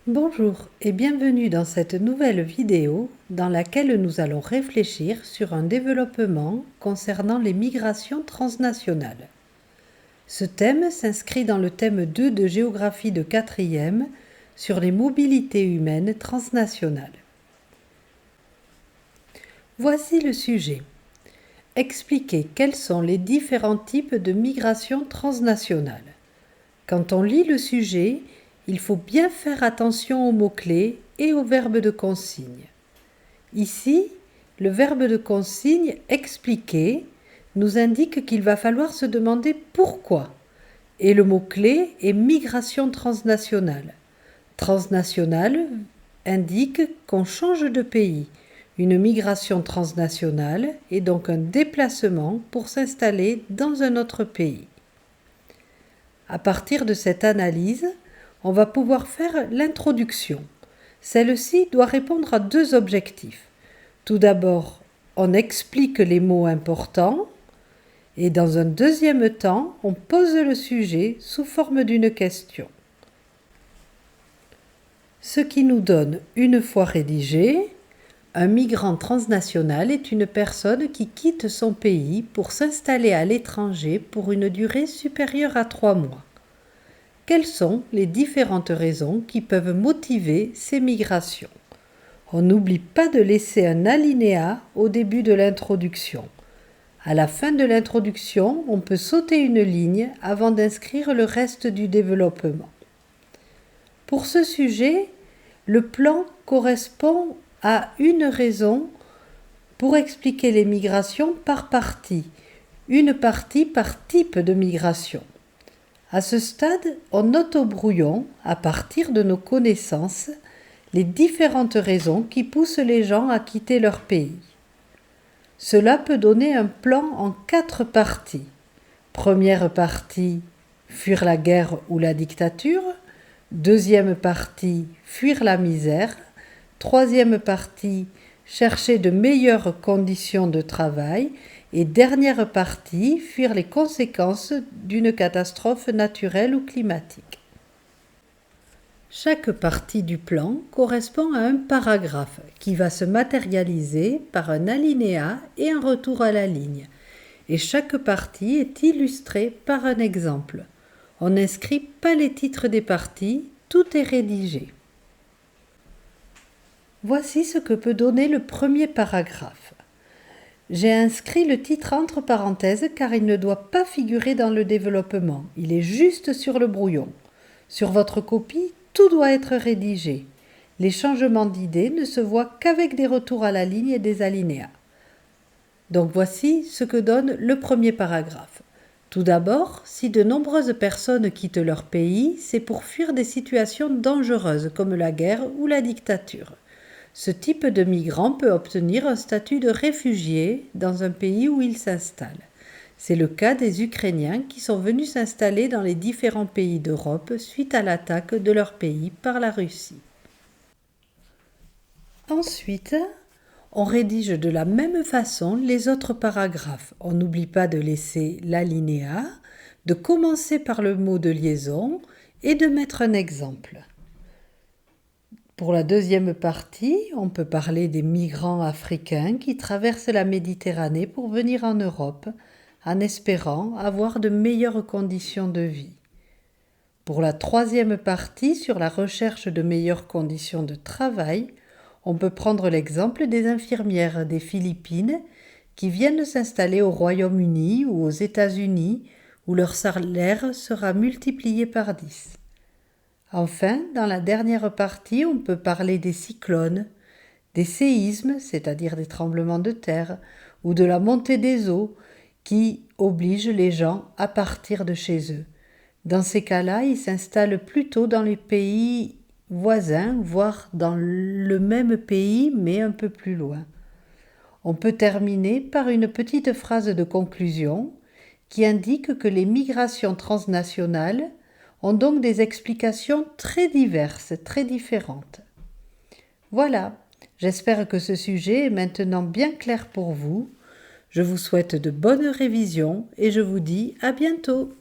Bonjour et bienvenue dans cette nouvelle vidéo dans laquelle nous allons réfléchir sur un développement concernant les migrations transnationales. Ce thème s'inscrit dans le thème 2 de géographie de 4e sur les mobilités humaines transnationales. Voici le sujet. Expliquer quels sont les différents types de migrations transnationales. Quand on lit le sujet, il faut bien faire attention aux mots-clés et aux verbes de consigne. Ici, le verbe de consigne « expliquer » nous indique qu'il va falloir se demander pourquoi. Et le mot-clé est « migration transnationale ». Transnationale indique qu'on change de pays. Une migration transnationale est donc un déplacement pour s'installer dans un autre pays. À partir de cette analyse, on va pouvoir faire l'introduction. Celle-ci doit répondre à deux objectifs. Tout d'abord, on explique les mots importants et dans un deuxième temps, on pose le sujet sous forme d'une question. Ce qui nous donne, une fois rédigé, un migrant transnational est une personne qui quitte son pays pour s'installer à l'étranger pour une durée supérieure à 3 mois. Quelles sont les différentes raisons qui peuvent motiver ces migrations? On n'oublie pas de laisser un alinéa au début de l'introduction. À la fin de l'introduction, on peut sauter une ligne avant d'inscrire le reste du développement. Pour ce sujet, le plan correspond à une raison pour expliquer les migrations par partie, une partie par type de migration. À ce stade, on note au brouillon, à partir de nos connaissances, les différentes raisons qui poussent les gens à quitter leur pays. Cela peut donner un plan en 4 parties. Première partie, fuir la guerre ou la dictature. Deuxième partie, fuir la misère. Troisième partie, chercher de meilleures conditions de travail. Et dernière partie, fuir les conséquences d'une catastrophe naturelle ou climatique. Chaque partie du plan correspond à un paragraphe qui va se matérialiser par un alinéa et un retour à la ligne. Et chaque partie est illustrée par un exemple. On n'inscrit pas les titres des parties, tout est rédigé. Voici ce que peut donner le premier paragraphe. J'ai inscrit le titre entre parenthèses car il ne doit pas figurer dans le développement. Il est juste sur le brouillon. Sur votre copie, tout doit être rédigé. Les changements d'idées ne se voient qu'avec des retours à la ligne et des alinéas. Donc voici ce que donne le premier paragraphe. Tout d'abord, si de nombreuses personnes quittent leur pays, c'est pour fuir des situations dangereuses comme la guerre ou la dictature. Ce type de migrant peut obtenir un statut de réfugié dans un pays où il s'installe. C'est le cas des Ukrainiens qui sont venus s'installer dans les différents pays d'Europe suite à l'attaque de leur pays par la Russie. Ensuite, on rédige de la même façon les autres paragraphes. On n'oublie pas de laisser l'alinéa, de commencer par le mot de liaison et de mettre un exemple. Pour la deuxième partie, on peut parler des migrants africains qui traversent la Méditerranée pour venir en Europe, en espérant avoir de meilleures conditions de vie. Pour la troisième partie, sur la recherche de meilleures conditions de travail, on peut prendre l'exemple des infirmières des Philippines qui viennent s'installer au Royaume-Uni ou aux États-Unis, où leur salaire sera multiplié par 10. Enfin, dans la dernière partie, on peut parler des cyclones, des séismes, c'est-à-dire des tremblements de terre, ou de la montée des eaux qui obligent les gens à partir de chez eux. Dans ces cas-là, ils s'installent plutôt dans les pays voisins, voire dans le même pays, mais un peu plus loin. On peut terminer par une petite phrase de conclusion qui indique que les migrations transnationales ont donc des explications très diverses, très différentes. Voilà, j'espère que ce sujet est maintenant bien clair pour vous. Je vous souhaite de bonnes révisions et je vous dis à bientôt.